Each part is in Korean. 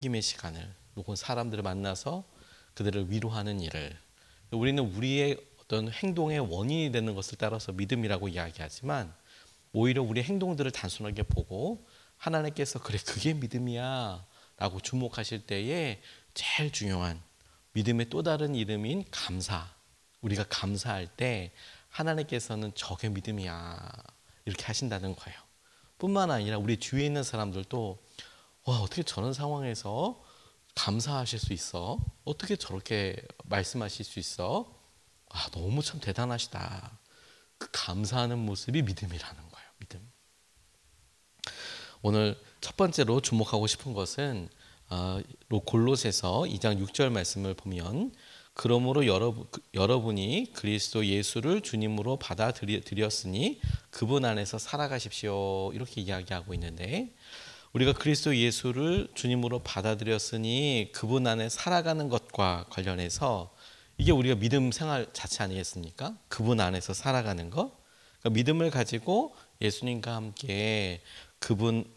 힘의 시간을, 혹은 사람들을 만나서 그들을 위로하는 일을, 우리는 우리의 어떤 행동의 원인이 되는 것을 따라서 믿음이라고 이야기하지만, 오히려 우리의 행동들을 단순하게 보고 하나님께서 그래 그게 믿음이야 라고 주목하실 때에 제일 중요한 믿음의 또 다른 이름인 감사, 우리가 감사할 때 하나님께서는 저게 믿음이야 이렇게 하신다는 거예요. 뿐만 아니라 우리 주위에 있는 사람들도 와, 어떻게 저런 상황에서 감사하실 수 있어? 어떻게 저렇게 말씀하실 수 있어? 아, 너무 참 대단하시다. 그 감사하는 모습이 믿음이라는 거예요. 믿음. 오늘 첫 번째로 주목하고 싶은 것은 골로새서 2장 6절 말씀을 보면, 그러므로 여러분이 그리스도 예수를 주님으로 받아들였으니 그분 안에서 살아가십시오 이렇게 이야기하고 있는데, 우리가 그리스도 예수를 주님으로 받아들였으니 그분 안에 살아가는 것과 관련해서 이게 우리가 믿음 생활 자체 아니겠습니까? 그분 안에서 살아가는 것. 그러니까 믿음을 가지고 예수님과 함께 그분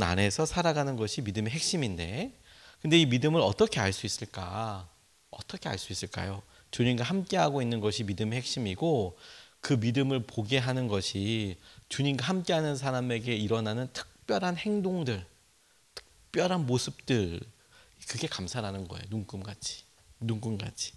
안에서 살아가는 것이 믿음의 핵심인데, 근데 이 믿음을 어떻게 알 수 있을까? 어떻게 알 수 있을까요? 주님과 함께하고 있는 것이 믿음의 핵심이고, 그 믿음을 보게 하는 것이 주님과 함께하는 사람에게 일어나는 특별한 행동들, 특별한 모습들, 그게 감사라는 거예요. 눈금같이.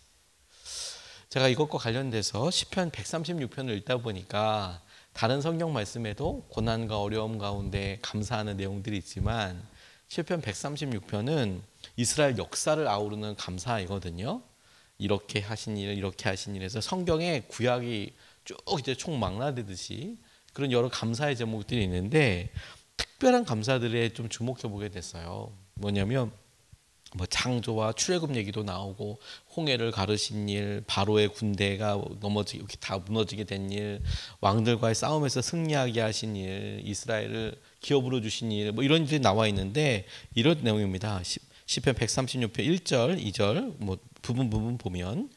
제가 이것과 관련돼서 시편 136편을 읽다 보니까 다른 성경 말씀에도 고난과 어려움 가운데 감사하는 내용들이 있지만, 시편 136편은 이스라엘 역사를 아우르는 감사이거든요. 이렇게 하신 일에서 성경에 구약이 쭉 이제 총망라되듯이 그런 여러 감사의 제목들이 있는데, 특별한 감사들에 좀 주목해 보게 됐어요. 뭐냐면 창조와 출애굽 얘기도 나오고, 홍해를 가르신 일, 바로의 군대가 이렇게 다 무너지게 된 일, 왕들과의 싸움에서 승리하게 하신 일, 이스라엘을 기업으로 주신 일, 이런 일이 나와 있는데 이런 내용입니다. 시편 136편 1절, 2절 부분 보면,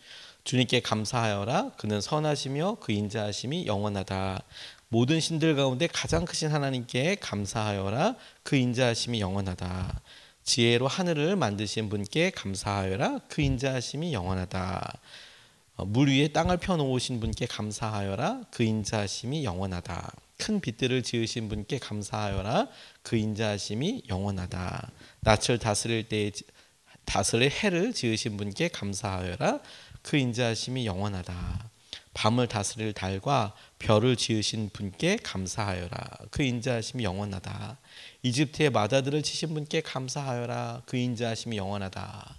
주님께 감사하여라. 그는 선하시며 그 인자하심이 영원하다. 모든 신들 가운데 가장 크신 하나님께 감사하여라. 그 인자하심이 영원하다. 지혜로 하늘을 만드신 분께 감사하여라. 그 인자하심이 영원하다. 물 위에 땅을 펴놓으신 분께 감사하여라. 그 인자하심이 영원하다. 큰 빛들을 지으신 분께 감사하여라. 그 인자하심이 영원하다. 낯을 다스릴 해를 지으신 분께 감사하여라. 그 인자하심이 영원하다. 밤을 다스릴 달과 별을 지으신 분께 감사하여라. 그 인자하심이 영원하다. 이집트의 마다들을 치신 분께 감사하여라. 그 인자하심이 영원하다.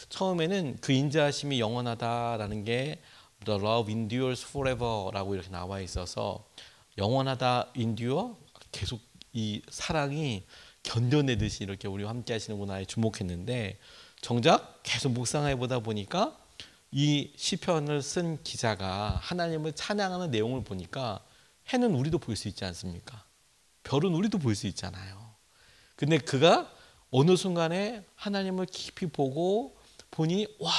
처음에는 그 인자하심이 영원하다라는 게 The love endures forever라고 이렇게 나와 있어서, 영원하다, endure, 계속 이 사랑이 견뎌내듯이 이렇게 우리와 함께 하시는구나에 주목했는데, 정작 계속 묵상해 보다 보니까 이 시편을 쓴 기자가 하나님을 찬양하는 내용을 보니까, 해는 우리도 볼 수 있지 않습니까? 별은 우리도 볼 수 있잖아요. 근데 그가 어느 순간에 하나님을 깊이 보니 와,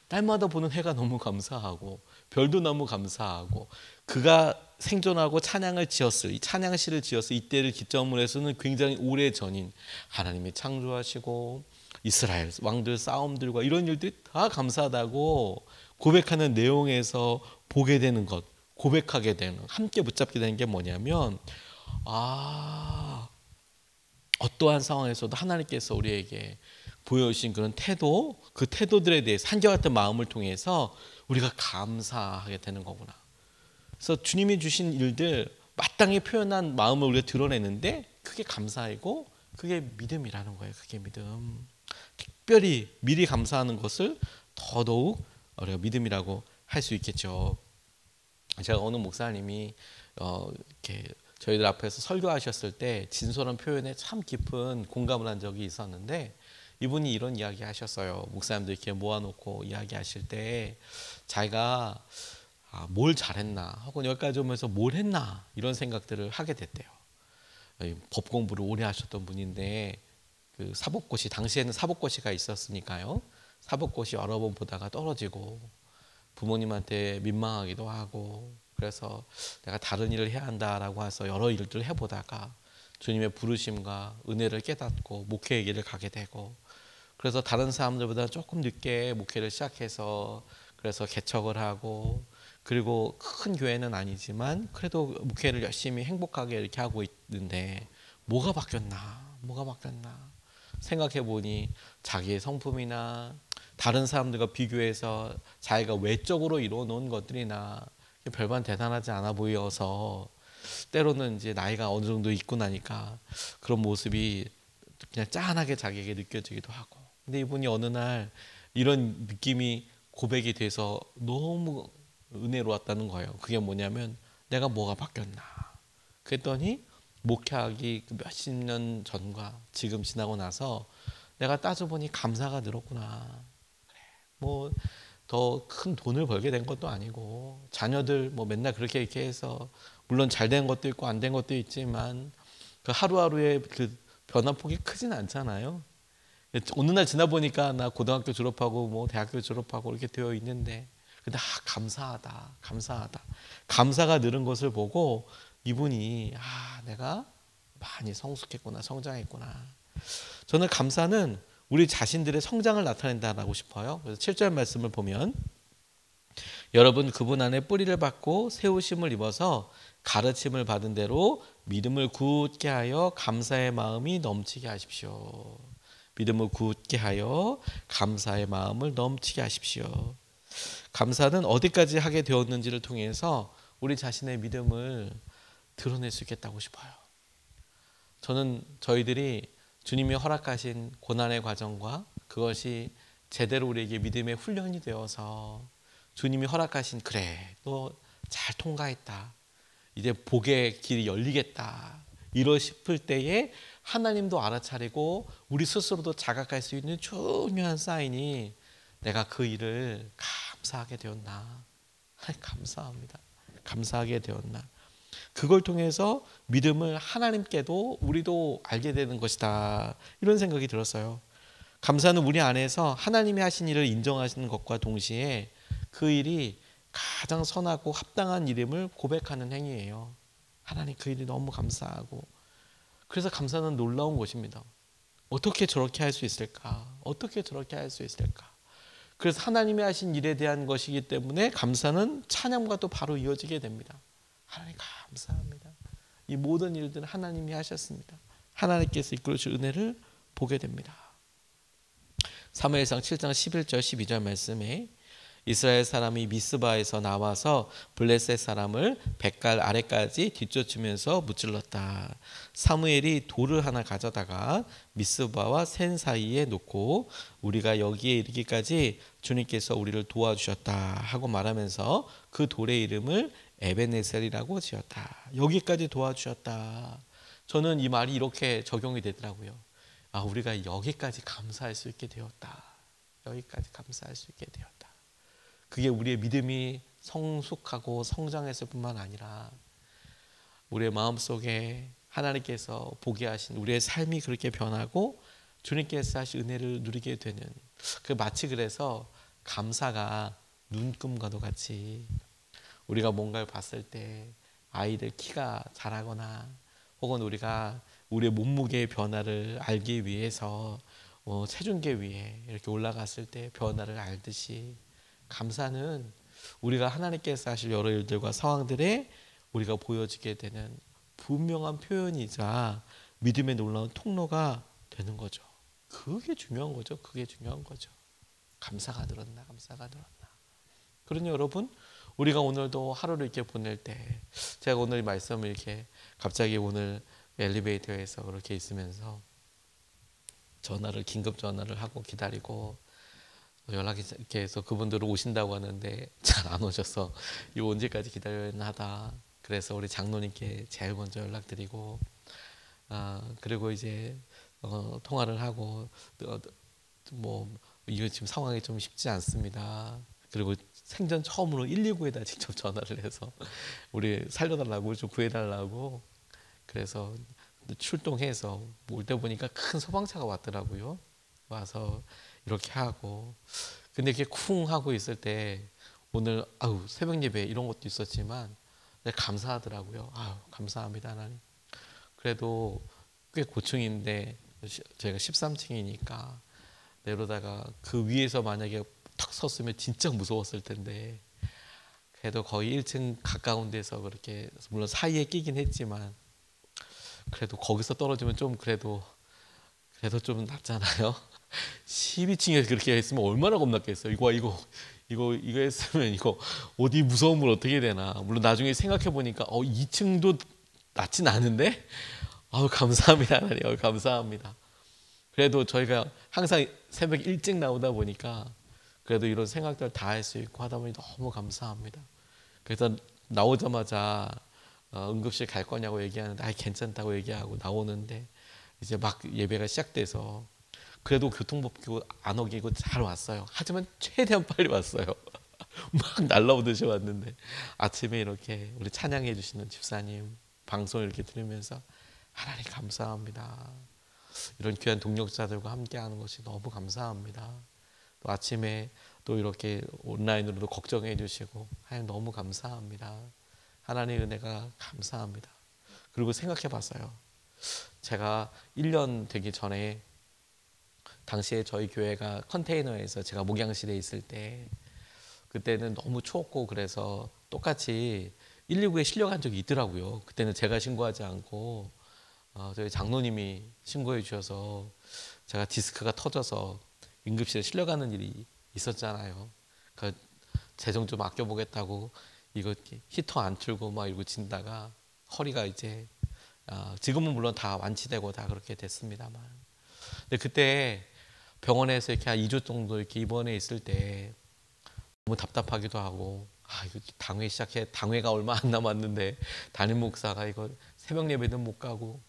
날마다 보는 해가 너무 감사하고 별도 너무 감사하고, 그가 생존하고 이 찬양시를 지었을 이때를 기점으로 해서는 굉장히 오래 전인 하나님이 창조하시고 이스라엘 왕들 싸움들과 이런 일들이 다 감사하다고 고백하는 내용에서 보게 되는 것, 고백하게 되는, 함께 붙잡게 되는 게 뭐냐면, 어떠한 상황에서도 하나님께서 우리에게 보여주신 그런 태도, 그 태도들에 대해서 한결같은 마음을 통해서 우리가 감사하게 되는 거구나. 그래서 주님이 주신 일들 마땅히 표현한 마음을 우리가 드러내는데, 그게 감사이고 그게 믿음이라는 거예요. 그게 믿음. 특별히 미리 감사하는 것을 더더욱 우리가 믿음이라고 할 수 있겠죠. 제가 어느 목사님이 이렇게 저희들 앞에서 설교하셨을 때 진솔한 표현에 참 깊은 공감을 한 적이 있었는데, 이분이 이런 이야기 하셨어요. 목사님들 이렇게 모아놓고 이야기하실 때 자기가 뭘 잘했나, 혹은 여기까지 오면서 뭘 했나, 이런 생각들을 하게 됐대요. 법 공부를 오래 하셨던 분인데, 그 사법고시, 당시에는 사법고시가 있었으니까요, 사법고시 여러 번 보다가 떨어지고 부모님한테 민망하기도 하고, 그래서 내가 다른 일을 해야 한다라고 해서 여러 일들을 해보다가 주님의 부르심과 은혜를 깨닫고 목회의 길을 가게 되고, 그래서 다른 사람들보다 조금 늦게 목회를 시작해서 그래서 개척을 하고, 그리고 큰 교회는 아니지만 그래도 목회를 열심히 행복하게 이렇게 하고 있는데, 뭐가 바뀌었나? 뭐가 바뀌었나? 생각해 보니 자기의 성품이나 다른 사람들과 비교해서 자기가 외적으로 이루어 놓은 것들이나 별반 대단하지 않아 보여서, 때로는 이제 나이가 어느 정도 있고 나니까 그런 모습이 그냥 짠하게 자기에게 느껴지기도 하고. 근데 이분이 어느 날 이런 느낌이 고백이 돼서 너무 은혜로웠다는 거예요. 그게 뭐냐면, 내가 뭐가 바뀌었나. 그랬더니 목회하기 몇십 년 전과 지금 지나고 나서 내가 따져보니 감사가 늘었구나. 뭐 더 큰 돈을 벌게 된 것도 아니고, 자녀들 뭐 맨날 그렇게 이렇게 해서, 물론 잘 된 것도 있고 안 된 것도 있지만 그 하루하루의 그 변화폭이 크진 않잖아요. 어느 날 지나 보니까 나 고등학교 졸업하고 뭐 대학교 졸업하고 이렇게 되어 있는데, 근데 감사하다, 감사하다. 감사가 늘은 것을 보고 이분이 내가 많이 성숙했구나, 성장했구나. 저는 감사는 우리 자신들의 성장을 나타낸다라고 싶어요. 그래서 7절 말씀을 보면, 여러분 그분 안에 뿌리를 받고 세우심을 입어서 가르침을 받은 대로 믿음을 굳게 하여 감사의 마음이 넘치게 하십시오. 믿음을 굳게 하여 감사의 마음을 넘치게 하십시오. 감사는 어디까지 하게 되었는지를 통해서 우리 자신의 믿음을 드러낼 수 있겠다고 싶어요. 저는 저희들이 주님이 허락하신 고난의 과정과 그것이 제대로 우리에게 믿음의 훈련이 되어서, 주님이 허락하신 그래 너 잘 통과했다, 이제 복의 길이 열리겠다, 이러 싶을 때에 하나님도 알아차리고 우리 스스로도 자각할 수 있는 중요한 사인이, 내가 그 일을 감사하게 되었나. 감사합니다. 감사하게 되었나. 그걸 통해서 믿음을 하나님께도 우리도 알게 되는 것이다, 이런 생각이 들었어요. 감사는 우리 안에서 하나님이 하신 일을 인정하시는 것과 동시에 그 일이 가장 선하고 합당한 일임을 고백하는 행위예요. 하나님 그 일이 너무 감사하고. 그래서 감사는 놀라운 것입니다. 어떻게 저렇게 할 수 있을까? 어떻게 저렇게 할 수 있을까? 그래서 하나님이 하신 일에 대한 것이기 때문에 감사는 찬양과 또 바로 이어지게 됩니다. 하나님 감사합니다. 이 모든 일들은 하나님이 하셨습니다. 하나님께서 이끌어 주신 은혜를 보게 됩니다. 사무엘상 7장 11절 12절 말씀에, 이스라엘 사람이 미스바에서 나와서 블레셋 사람을 뱃갈 아래까지 뒤쫓으면서 무찔렀다. 사무엘이 돌을 하나 가져다가 미스바와 센 사이에 놓고, 우리가 여기에 이르기까지 주님께서 우리를 도와주셨다 하고 말하면서 그 돌의 이름을 에베네셀이라고 지었다. 여기까지 도와주셨다. 저는 이 말이 이렇게 적용이 되더라고요. 우리가 여기까지 감사할 수 있게 되었다. 여기까지 감사할 수 있게 되었다. 그게 우리의 믿음이 성숙하고 성장했을 뿐만 아니라 우리의 마음속에 하나님께서 보게 하신 우리의 삶이 그렇게 변하고 주님께서 하신 은혜를 누리게 되는, 마치 그래서 감사가 눈금과도 같이, 우리가 뭔가를 봤을 때 아이들 키가 자라거나 혹은 우리가 우리의 몸무게의 변화를 알기 위해서 체중계 위에 이렇게 올라갔을 때 변화를 알듯이, 감사는 우리가 하나님께서 하실 여러 일들과 상황들에 우리가 보여지게 되는 분명한 표현이자 믿음의 놀라운 통로가 되는 거죠. 그게 중요한 거죠. 그게 중요한 거죠. 감사가 늘었나, 감사가 늘었나. 그러니 여러분, 우리가 오늘도 하루를 이렇게 보낼 때, 제가 오늘 말씀을 이렇게 갑자기 오늘 엘리베이터에서 그렇게 있으면서 긴급 전화를 하고 기다리고, 연락이 이렇게 해서 그분들은 오신다고 하는데 잘 안 오셔서 이거 언제까지 기다려야 하다. 그래서 우리 장로님께 제일 먼저 연락드리고, 그리고 이제 통화를 하고, 이거 지금 상황이 좀 쉽지 않습니다. 그리고 생전 처음으로 119에다 직접 전화를 해서 우리 살려달라고 좀 구해달라고, 그래서 출동해서 올 때 보니까 큰 소방차가 왔더라고요. 와서 이렇게 하고, 근데 이렇게 쿵 하고 있을 때 오늘 새벽 예배 이런 것도 있었지만 감사하더라고요. 감사합니다 하나님. 그래도 꽤 고층인데 저희가 13층이니까 내려다가 그 위에서 만약에 탁 섰으면 진짜 무서웠을 텐데 그래도 거의 1층 가까운 데서 그렇게 물론 사이에 끼긴 했지만 그래도 거기서 떨어지면 좀 그래도 좀 낫잖아요. 12층에서 그렇게 했으면 얼마나 겁났겠어요. 이거 했으면 이거 어디 무서움을 어떻게 되나. 물론 나중에 생각해 보니까 2층도 낫진 않은데 감사합니다 하나님. 감사합니다. 그래도 저희가 항상 새벽 일찍 나오다 보니까 그래도 이런 생각들 다 할 수 있고 하다 보니 너무 감사합니다. 그래서 나오자마자 응급실 갈 거냐고 얘기하는데 괜찮다고 얘기하고 나오는데 이제 막 예배가 시작돼서 그래도 교통법규 안 어기고 잘 왔어요. 하지만 최대한 빨리 왔어요. 막 날라오듯이 왔는데 아침에 이렇게 우리 찬양해 주시는 집사님 방송을 이렇게 들으면서 하나님 감사합니다. 이런 귀한 동력자들과 함께하는 것이 너무 감사합니다. 또 아침에 또 이렇게 온라인으로도 걱정해 주시고 하나님 너무 감사합니다. 하나님의 은혜가 감사합니다. 그리고 생각해 봤어요. 제가 1년 되기 전에 당시에 저희 교회가 컨테이너에서 제가 목양실에 있을 때 그때는 너무 추웠고 그래서 똑같이 119에 실려간 적이 있더라고요. 그때는 제가 신고하지 않고 저희 장로님이 신고해 주셔서 제가 디스크가 터져서 응급실에 실려가는 일이 있었잖아요. 그러니까 재정 좀 아껴보겠다고 이거 히터 안 틀고 막 이러고 진다가 허리가 이제 지금은 물론 다 완치되고 다 그렇게 됐습니다만 근데 그때 병원에서 이렇게 한 2주 정도 이렇게 입원해 있을 때 너무 답답하기도 하고 이거 당회가 얼마 안 남았는데 담임 목사가 이거 새벽 예배는 못 가고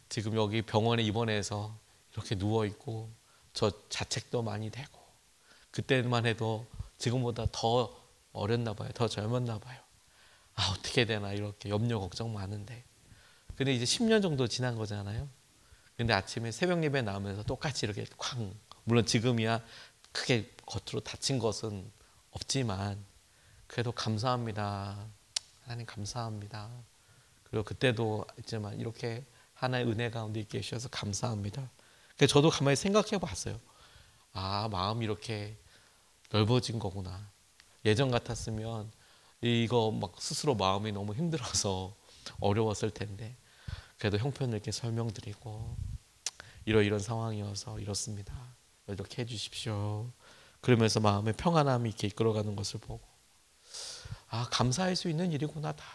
지금 여기 병원에 입원해서 이렇게 누워 있고 저 자책도 많이 되고 그때만 해도 지금보다 더 어렸나 봐요. 더 젊었나 봐요. 어떻게 되나 이렇게 염려 걱정 많은데 근데 이제 10년 정도 지난 거잖아요. 근데 아침에 새벽 예배 나오면서 똑같이 이렇게 쾅 물론 지금이야 크게 겉으로 다친 것은 없지만 그래도 감사합니다. 하나님 감사합니다. 그리고 그때도 있지만 이렇게 하나의 은혜 가운데 있게 해주셔서 감사합니다. 그래서 저도 가만히 생각해 봤어요. 마음이 이렇게 넓어진 거구나. 예전 같았으면 이거 막 스스로 마음이 너무 힘들어서 어려웠을 텐데 그래도 형편을 이렇게 설명드리고 이런 상황이어서 이렇습니다. 이렇게 해주십시오. 그러면서 마음의 평안함이 이렇게 이끌어가는 것을 보고 감사할 수 있는 일이구나 다.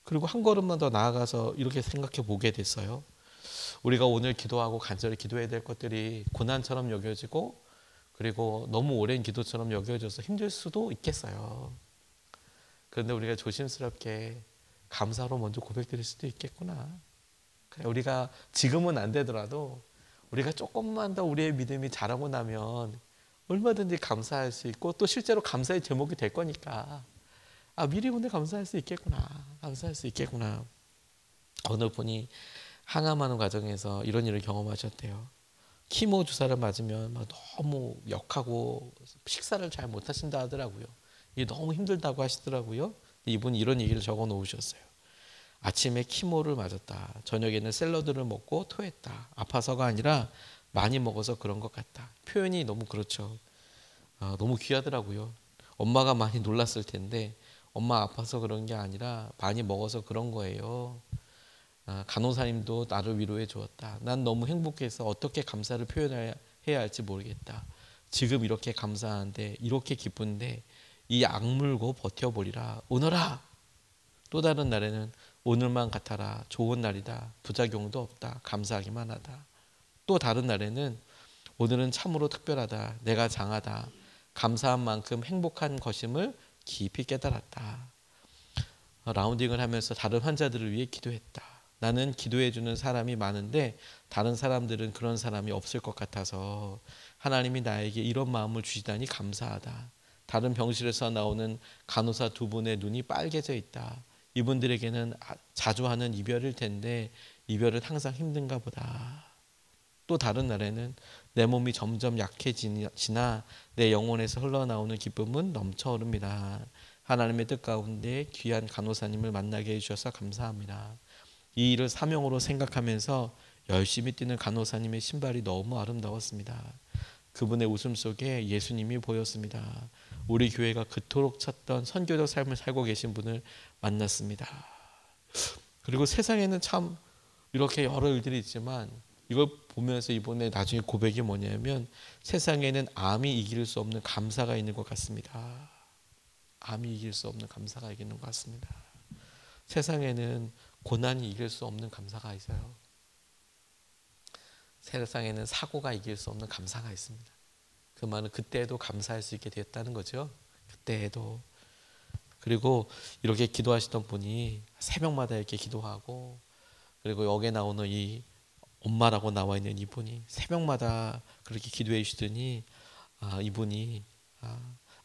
그리고 한 걸음만 더 나아가서 이렇게 생각해 보게 됐어요. 우리가 오늘 기도하고 간절히 기도해야 될 것들이 고난처럼 여겨지고 그리고 너무 오랜 기도처럼 여겨져서 힘들 수도 있겠어요. 그런데 우리가 조심스럽게 감사로 먼저 고백드릴 수도 있겠구나. 그래, 우리가 지금은 안 되더라도 우리가 조금만 더 우리의 믿음이 자라고 나면 얼마든지 감사할 수 있고 또 실제로 감사의 제목이 될 거니까 미리 오늘 감사할 수 있겠구나. 감사할 수 있겠구나. 어느 분이 항암하는 과정에서 이런 일을 경험하셨대요. 키모 주사를 맞으면 막 너무 역하고 식사를 잘 못하신다 하더라고요. 이게 너무 힘들다고 하시더라고요. 이분이 이런 얘기를 적어 놓으셨어요. 아침에 키모를 맞았다. 저녁에는 샐러드를 먹고 토했다. 아파서가 아니라 많이 먹어서 그런 것 같다. 표현이 너무 그렇죠. 너무 귀하더라고요. 엄마가 많이 놀랐을 텐데 엄마 아파서 그런 게 아니라 많이 먹어서 그런 거예요. 간호사님도 나를 위로해 주었다. 난 너무 행복해서 어떻게 감사를 표현해야 할지 모르겠다. 지금 이렇게 감사한데 이렇게 기쁜데 이 악물고 버텨보리라. 오너라. 또 다른 날에는 오늘만 같아라. 좋은 날이다. 부작용도 없다. 감사하기만 하다. 또 다른 날에는 오늘은 참으로 특별하다. 내가 장하다. 감사한 만큼 행복한 것임을 깊이 깨달았다. 라운딩을 하면서 다른 환자들을 위해 기도했다. 나는 기도해주는 사람이 많은데 다른 사람들은 그런 사람이 없을 것 같아서 하나님이 나에게 이런 마음을 주시다니 감사하다. 다른 병실에서 나오는 간호사 두 분의 눈이 빨개져 있다. 이분들에게는 자주 하는 이별일 텐데 이별은 항상 힘든가 보다. 또 다른 날에는 내 몸이 점점 약해지나 내 영혼에서 흘러나오는 기쁨은 넘쳐 흐릅니다. 하나님의 뜻 가운데 귀한 간호사님을 만나게 해주셔서 감사합니다. 이 일을 사명으로 생각하면서 열심히 뛰는 간호사님의 신발이 너무 아름다웠습니다. 그분의 웃음 속에 예수님이 보였습니다. 우리 교회가 그토록 찾던 선교적 삶을 살고 계신 분을 만났습니다. 그리고 세상에는 참 이렇게 여러 일들이 있지만 이걸 보면서 이번에 나중에 고백이 뭐냐면 세상에는 암이 이길 수 없는 감사가 있는 것 같습니다. 암이 이길 수 없는 감사가 있는 것 같습니다. 세상에는 고난이 이길 수 없는 감사가 있어요. 세상에는 사고가 이길 수 없는 감사가 있습니다. 그 말은 그때에도 감사할 수 있게 되었다는 거죠. 그때에도. 그리고 이렇게 기도하시던 분이 새벽마다 이렇게 기도하고, 그리고 여기에 나오는 이 엄마라고 나와 있는 이분이 새벽마다 그렇게 기도해 주시더니 이분이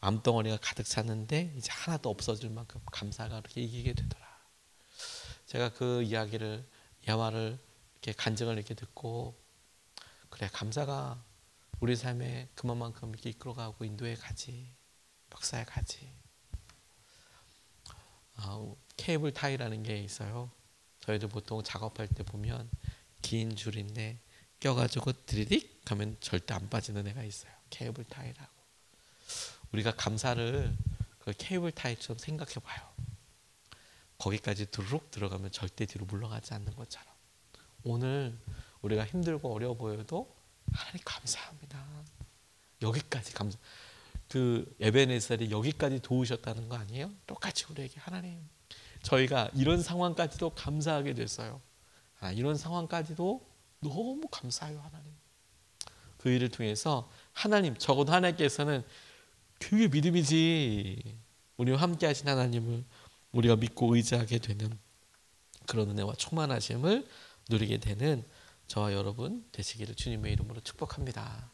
암덩어리가 가득 찼는데 이제 하나도 없어질 만큼 감사가 이렇게 이기게 되더라. 제가 그 이야기를, 야화를 이렇게 간증을 이렇게 듣고, 그래, 감사가 우리 삶에 그만큼 이렇게 이끌어가고 인도에 가지, 역사에 가지. 케이블 타이라는 게 있어요. 저희도 보통 작업할 때 보면 긴 줄인데 껴가지고 드리릭 하면 절대 안 빠지는 애가 있어요. 케이블 타이라고. 우리가 감사를 그 케이블 타이처럼 생각해 봐요. 거기까지 두루룩 들어가면 절대 뒤로 물러가지 않는 것처럼, 오늘 우리가 힘들고 어려워 보여도 하나님 감사합니다. 여기까지 감사. 그 에베네셀이 여기까지 도우셨다는 거 아니에요? 똑같이 우리에게 하나님, 저희가 이런 상황까지도 감사하게 됐어요. 이런 상황까지도 너무 감사해요. 하나님, 그 일을 통해서 하나님, 적어도 하나님께서는 그게 믿음이지, 우리와 함께 하신 하나님을 우리가 믿고 의지하게 되는 그런 은혜와 충만하심을 누리게 되는 저와 여러분 되시기를 주님의 이름으로 축복합니다.